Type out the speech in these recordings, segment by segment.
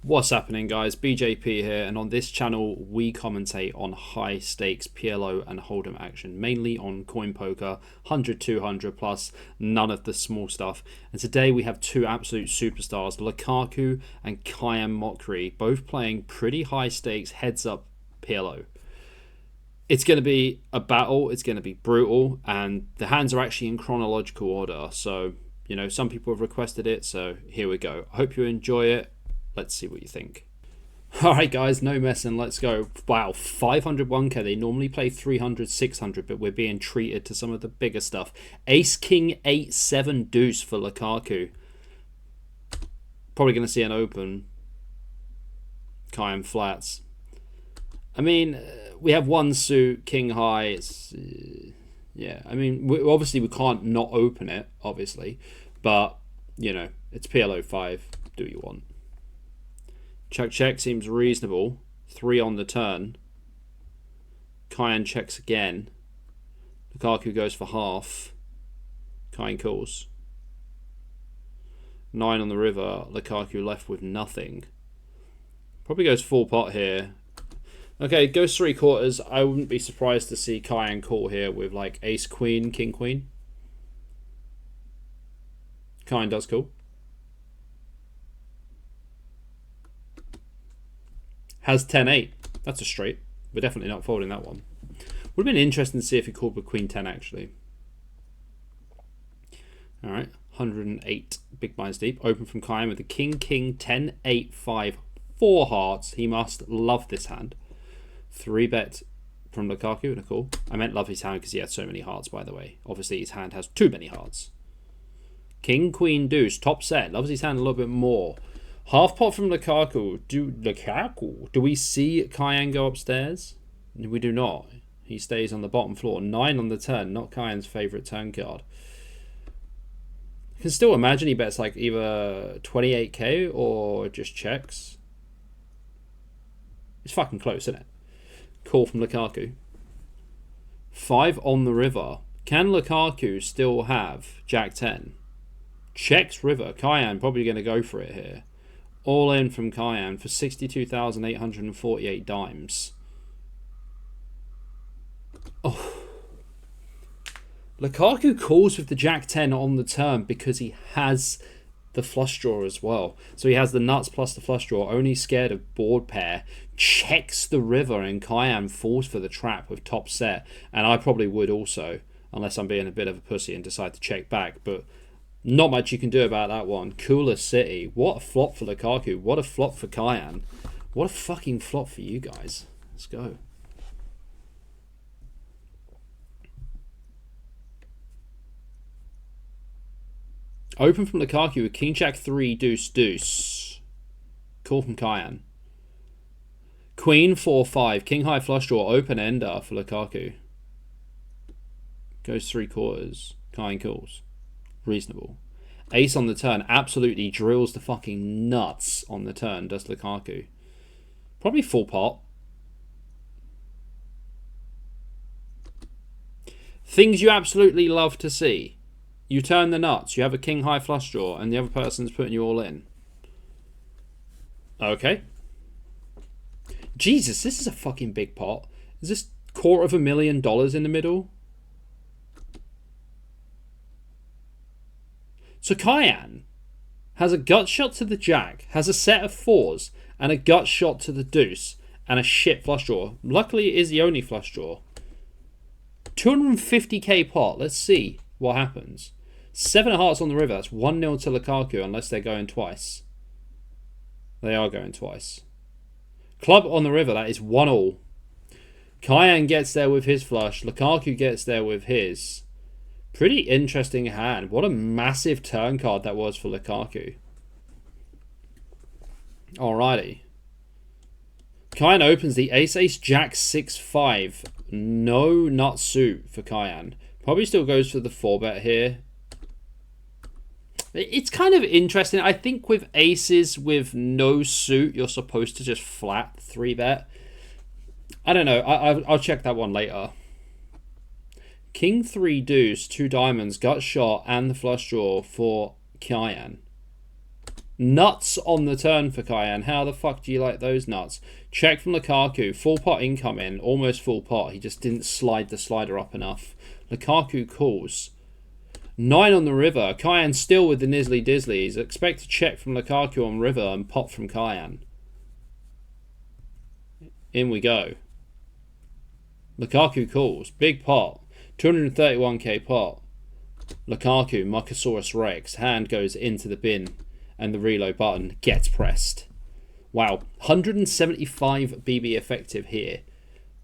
What's happening, guys? BJP here, and on this channel we commentate on high stakes PLO and hold'em action, mainly on coin poker, 100, 200 plus, none of the small stuff. And today we have two absolute superstars, Lukaku and Kayhan both playing pretty high stakes heads up PLO. It's going to be a battle, it's going to be brutal, and the hands are actually in chronological order. So, you know, some people have requested it, so here we go. I hope you enjoy it. Let's see what you think. Alright guys, no messing, let's go. Wow, 501k. They normally play 300, 600, but we're being treated to some of the bigger stuff. Ace, King, 8, 7 deuce for Lukaku. Probably going to see an open. Kayhan flats. I mean, we have one suit, King high. It's, yeah, I mean, obviously we can't not open it, obviously. But, you know, it's PLO 5. Do what you want. Check seems reasonable. 3 on the turn. Kayhan checks again. Lukaku goes for half. Kayhan calls. 9 on the river. Lukaku left with nothing. Probably goes full pot here. Okay, goes 3/4. I wouldn't be surprised to see Kayhan call here with like ace queen, king queen. Kayhan does call. Has 10-8. That's a straight. We're definitely not folding that one. Would have been interesting to see if he called with queen 10 actually. Alright, 108 big blinds deep. Open from Kayhan with the king, 10, 8, 5, 4 hearts. He must love this hand. 3-bet from Lukaku and a call. I meant love his hand because he had so many hearts, by the way. Obviously his hand has too many hearts. King, queen, deuce, top set. Loves his hand a little bit more. Half pot from Lukaku. Do we see Kayhan go upstairs? We do not. He stays on the bottom floor. 9 on the turn. Not Kayhan's favourite turn card. I can still imagine he bets like either 28k or just checks. It's fucking close, isn't it? Call from Lukaku. 5 on the river. Can Lukaku still have Jack 10? Checks river. Kayhan probably going to go for it here. All in from Kayhan for 62,848 dimes. Oh. Lukaku calls with the Jack 10 on the turn because he has the flush draw as well. So he has the nuts plus the flush draw, only scared of board pair. Checks the river and Kayhan falls for the trap with top set. And I probably would also, unless I'm being a bit of a pussy and decide to check back. But not much you can do about that one. Cooler City. What a flop for Lukaku. What a flop for Kayhan. What a fucking flop for you guys. Let's go. Open from Lukaku with King Jack 3 deuce deuce. Call from Kayhan. Queen 4 5. King high flush draw. Open ender for Lukaku. Goes 3/4. Kayhan calls. Reasonable. Ace on the turn absolutely drills the fucking nuts on the turn, does Lukaku. Probably full pot. Things you absolutely love to see. You turn the nuts, you have a king high flush draw, and the other person's putting you all in. Okay. Jesus, this is a fucking big pot. Is this $250,000 in the middle? So Kayhan has a gut shot to the jack, has a set of 4s, and a gut shot to the deuce, and a shit flush draw. Luckily, it is the only flush draw. 250k pot. Let's see what happens. 7 of hearts on the river. That's 1-0 to Lukaku unless they're going twice. They are going twice. Club on the river. That is 1-1. Kayhan gets there with his flush. Lukaku gets there with his. Pretty interesting hand. What a massive turn card that was for Lukaku. Alrighty. Kayhan opens the ace jack 6-5. No nut suit for Kayhan. Probably still goes for the 4-bet here. It's kind of interesting. I think with aces with no suit, you're supposed to just flat 3-bet. I don't know. I'll check that one later. King 3 deuce, 2 diamonds, gut shot, and the flush draw for Cayenne. Nuts on the turn for Cayenne. How the fuck do you like those nuts? Check from Lukaku. Full pot incoming. Almost full pot. He just didn't slide the slider up enough. Lukaku calls. 9 on the river. Cayenne still with the Nizzly Dizzlies. Expect a check from Lukaku on river and pot from Cayenne. In we go. Lukaku calls. Big pot. 231k pot. Lukaku, Mosasaurus Rex. Hand goes into the bin. And the reload button gets pressed. Wow. 175 BB effective here.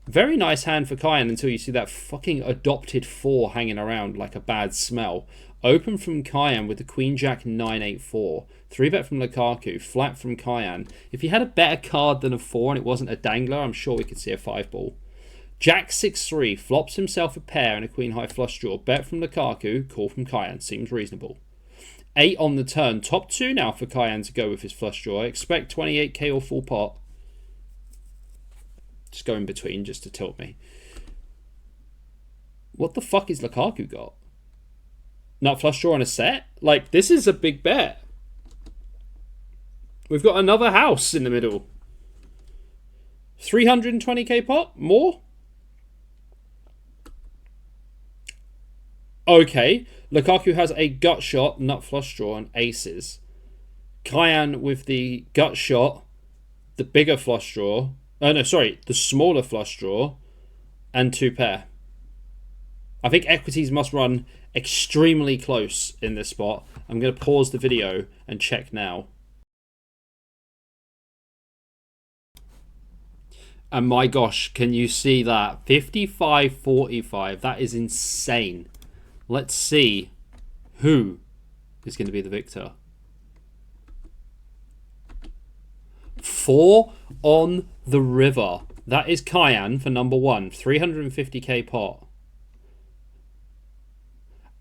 Very nice hand for Kayhan until you see that fucking adopted 4 hanging around like a bad smell. Open from Kayhan with the Queen Jack 984. 3-bet from Lukaku. Flat from Kayhan. If he had a better card than a 4 and it wasn't a dangler, I'm sure we could see a 5-ball. Jack 6-3. Flops himself a pair and a Queen High flush draw. Bet from Lukaku. Call from Kayhan. Seems reasonable. 8 on the turn. Top 2 now for Kayhan to go with his flush draw. I expect 28k or full pot. Just go in between just to tilt me. What the fuck is Lukaku got? Nut flush draw on a set? Like, this is a big bet. We've got another house in the middle. 320k pot? More? Okay. Lukaku has a gut shot, nut flush draw, and aces. Kayhan with the gut shot, the bigger flush draw. The smaller flush draw, and 2 pair. I think equities must run extremely close in this spot. I'm going to pause the video and check now. And my gosh, can you see that? 55-45. That is insane. Let's see who is going to be the victor. 4 on the river. That is Kayhan for number 1. 350k pot.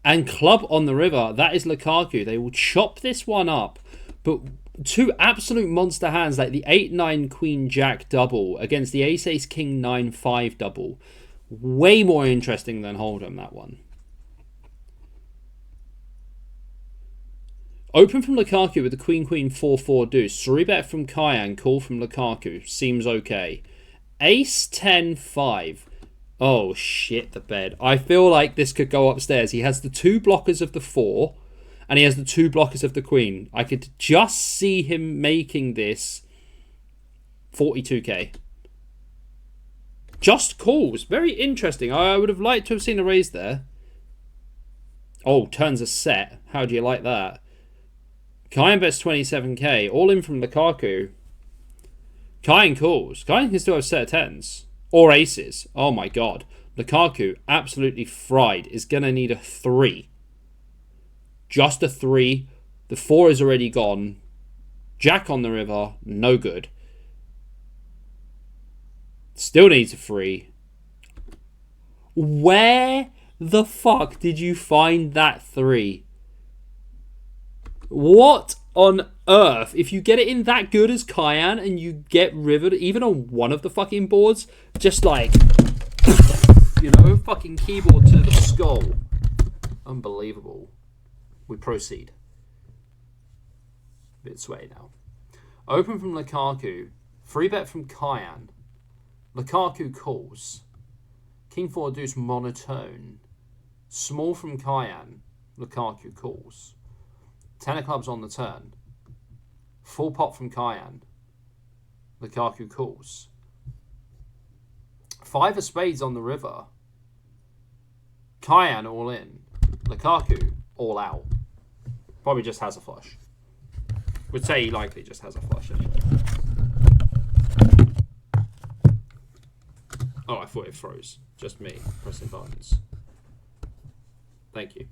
And club on the river. That is Lukaku. They will chop this one up. But 2 absolute monster hands like the 8-9 Queen Jack double against the Ace-Ace King 9-5 double. Way more interesting than Hold'em, that one. Open from Lukaku with the Queen-Queen 4-4 deuce. 3-bet from Kayhan. Call from Lukaku. Seems okay. Ace 10-5. Oh, shit, the bed. I feel like this could go upstairs. He has the 2 blockers of the 4. And he has the 2 blockers of the Queen. I could just see him making this 42k. Just calls. Very interesting. I would have liked to have seen a raise there. Oh, turns a set. How do you like that? Kayhan bets 27k. All in from Lukaku. Kayhan calls. Kayhan can still have set of 10s. Or aces. Oh my god. Lukaku, absolutely fried, is going to need a 3. Just a 3. The 4 is already gone. Jack on the river. No good. Still needs a 3. Where the fuck did you find that 3? What on earth? If you get it in that good as Kayhan and you get rivered even on one of the fucking boards, just like, you know, fucking keyboard to the skull. Unbelievable. We proceed. Bit sway now. Open from Lukaku. 3-bet from Kayhan. Lukaku calls. King 4 deuce monotone. Small from Kayhan. Lukaku calls. 10 of clubs on the turn. Full pot from Kayhan. Lukaku calls. 5 of spades on the river. Kayhan all in. Lukaku all out. Probably just has a flush. Would say he likely just has a flush anyway. Oh, I thought it froze. Just me pressing buttons. Thank you.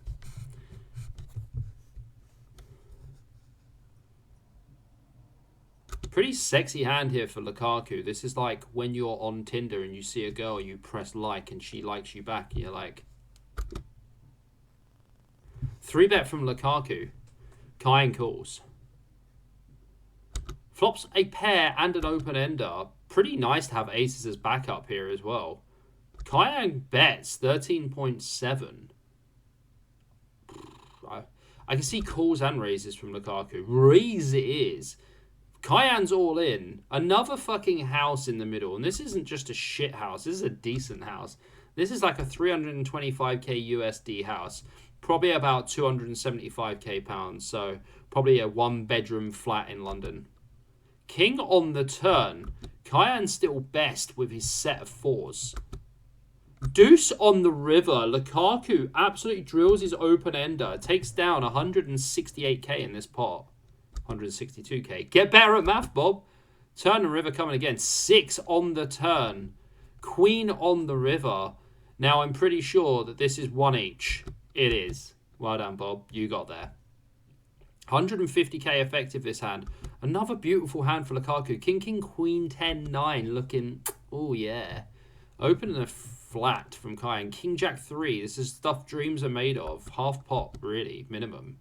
Pretty sexy hand here for Lukaku. This is like when you're on Tinder and you see a girl, you press like and she likes you back. You're like... 3-bet from Lukaku. Kayhan calls. Flops a pair and an open-ender. Pretty nice to have aces as backup here as well. Kayhan bets 13.7. I can see calls and raises from Lukaku. Raise it is. Cayenne's all in. Another fucking house in the middle. And this isn't just a shit house. This is a decent house. This is like a 325k USD house. Probably about 275k pounds. So probably a 1-bedroom flat in London. King on the turn. Kayhan's still best with his set of 4s. Deuce on the river. Lukaku absolutely drills his open-ender. Takes down 168k in this pot. 162k. Get better at math, Bob. Turn and river coming again. 6 on the turn. Queen on the river. Now, I'm pretty sure that this is 1 each. It is. Well done, Bob. You got there. 150k effective this hand. Another beautiful hand for Lukaku. King, king, queen, 10, 9. Looking, oh yeah. Opening a flat from Kayhan. King, jack, 3. This is stuff dreams are made of. Half pot, really, minimum.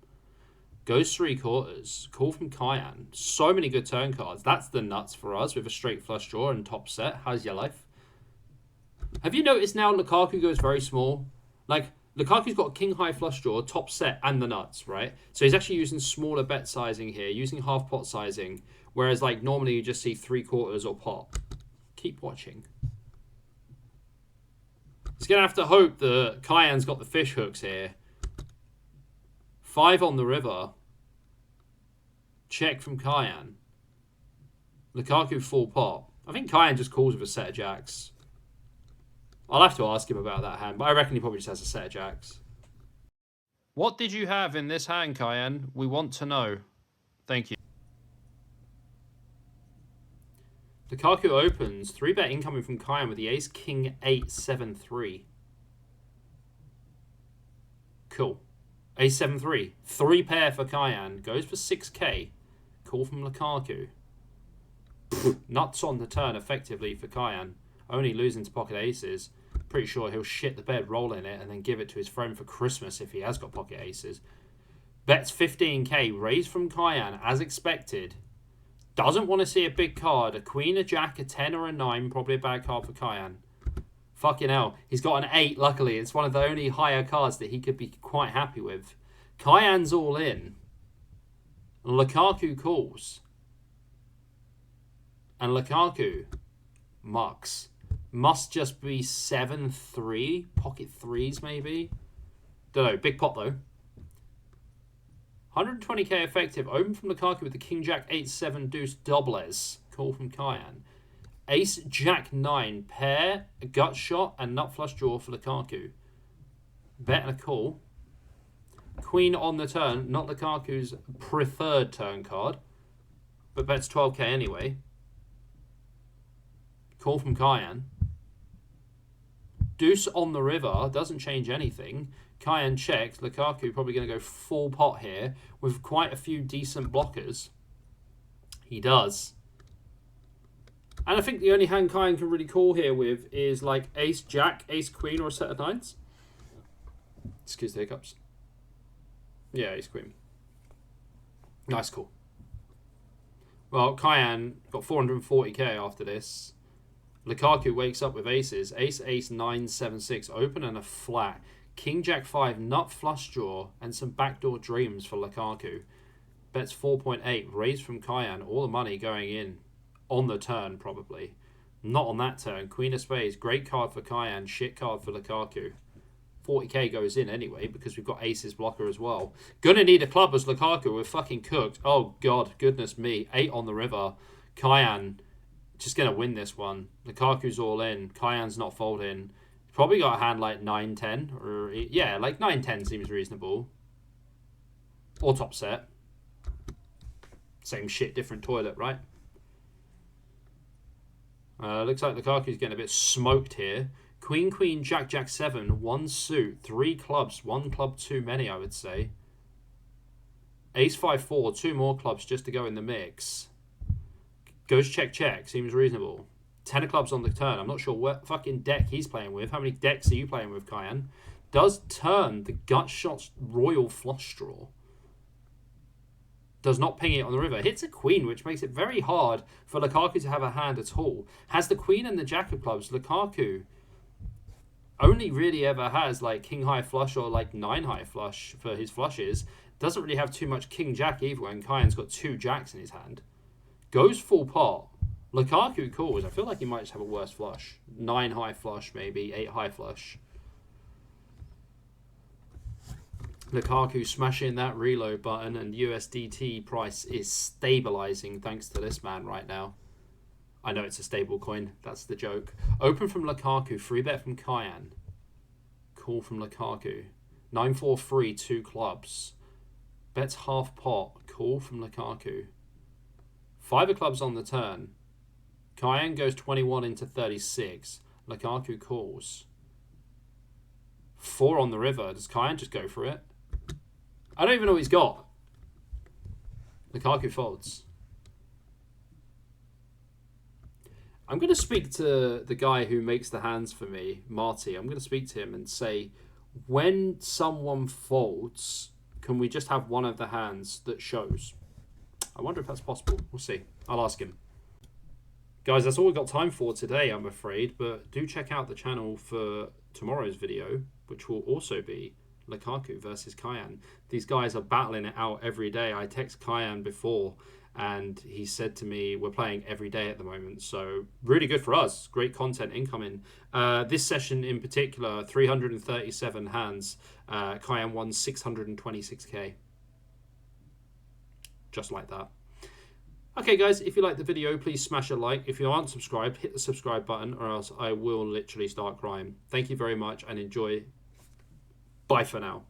Goes 3/4. Call from Kayhan. So many good turn cards. That's the nuts for us with a straight flush draw and top set. How's your life? Have you noticed now Lukaku goes very small? Like, Lukaku's got king high flush draw, top set, and the nuts, right? So he's actually using smaller bet sizing here, using half pot sizing, whereas like normally you just see 3/4 or pot. Keep watching. He's going to have to hope that Kayhan's got the fish hooks here. 5 on the river. Check from Kayhan. Lukaku full pot. I think Kayhan just calls with a set of jacks. I'll have to ask him about that hand, but I reckon he probably just has a set of jacks. What did you have in this hand, Cayenne? We want to know. Thank you. Lukaku opens. 3-bet incoming from Kayenne with the ace, king, 8, 7, 3. Cool. Ace, 7, 3. 3 pair for Kayenne. Goes for 6k. Call from Lukaku. Nuts on the turn effectively for Kayenne. Only losing to pocket aces. Pretty sure he'll shit the bed, roll in it, and then give it to his friend for Christmas if he has got pocket aces. Bets 15k. Raise from Kayenne as expected. Doesn't want to see a big card. A queen, a jack, a 10 or a 9. Probably a bad card for Kayenne. Fucking hell. He's got an 8, luckily. It's one of the only higher cards that he could be quite happy with. Kayan's all in. Lukaku calls. And Lukaku mucks. Must just be 7-3. Pocket 3s, maybe. Don't know. Big pot, though. 120k effective. Open from Lukaku with the king, jack, 8, 7, deuce, doblez. Call from Kayenne. Ace, jack, 9. Pair, a gut shot, and nut flush draw for Lukaku. Bet and a call. Queen on the turn. Not Lukaku's preferred turn card. But bets 12k anyway. Call from Kayenne. Deuce on the river. Doesn't change anything. Kayenne checks. Lukaku probably going to go full pot here with quite a few decent blockers. He does. And I think the only hand Kayenne can really call here with is like ace, jack, ace, queen, or a set of 9s. Excuse the hiccups. Yeah, ace, queen. Nice call. Well, Kayenne got 440k after this. Lukaku wakes up with aces. Ace, ace, 9, 7, 6. Open and a flat. King, jack, 5. Nut flush draw. And some backdoor dreams for Lukaku. Bets 4.8. Raise from Kayenne. All the money going in. On the turn, probably. Not on that turn. Queen of spades. Great card for Kayenne. Shit card for Lukaku. 40k goes in anyway because we've got aces blocker as well. Gonna need a club as Lukaku. We're fucking cooked. Oh, God. Goodness me. 8 on the river. Kayenne just going to win this one. Lukaku's all in. Kayan's not folding. Probably got a hand like 9-10. Or, yeah, like 9-10 seems reasonable. Or top set. Same shit, different toilet, right? Looks like Lukaku's getting a bit smoked here. Queen, queen, jack, jack, 7. 1 suit. 3 clubs. 1 club too many, I would say. Ace, 5, 4. 2 more clubs just to go in the mix. Goes check, check. Seems reasonable. 10 of clubs on the turn. I'm not sure what fucking deck he's playing with. How many decks are you playing with, Kayenne? Does turn the gut shots royal flush draw. Does not ping it on the river. Hits a queen, which makes it very hard for Lukaku to have a hand at all. Has the queen and the jack of clubs. Lukaku only really ever has like king high flush or like 9 high flush for his flushes. Doesn't really have too much king-jack either when Cayенne's got 2 jacks in his hand. Goes full pot. Lukaku calls. I feel like he might just have a worse flush. 9 high flush, maybe. 8 high flush. Lukaku smashing that reload button, and USDT price is stabilizing thanks to this man right now. I know it's a stable coin. That's the joke. Open from Lukaku. Free bet from Kayhan. Call from Lukaku. 9-4-3, 2 clubs. Bets half pot. Call from Lukaku. 5 of clubs on the turn. Cayenne goes 21 into 36. Lukaku calls. 4 on the river. Does Cayenne just go for it? I don't even know what he's got. Lukaku folds. I'm going to speak to the guy who makes the hands for me, Marty. I'm going to speak to him and say, when someone folds, can we just have one of the hands that shows? I wonder if that's possible. We'll see. I'll ask him. Guys, that's all we've got time for today, I'm afraid. But do check out the channel for tomorrow's video, which will also be Lukaku versus Kayhan. These guys are battling it out every day. I text Kayhan before, and he said to me, we're playing every day at the moment. So really good for us. Great content incoming. This session in particular, 337 hands. Kayhan won 626k. Just like that. Okay, guys, if you like the video, please smash a like. If you aren't subscribed, hit the subscribe button, or else I will literally start crying. Thank you very much and enjoy. Bye for now.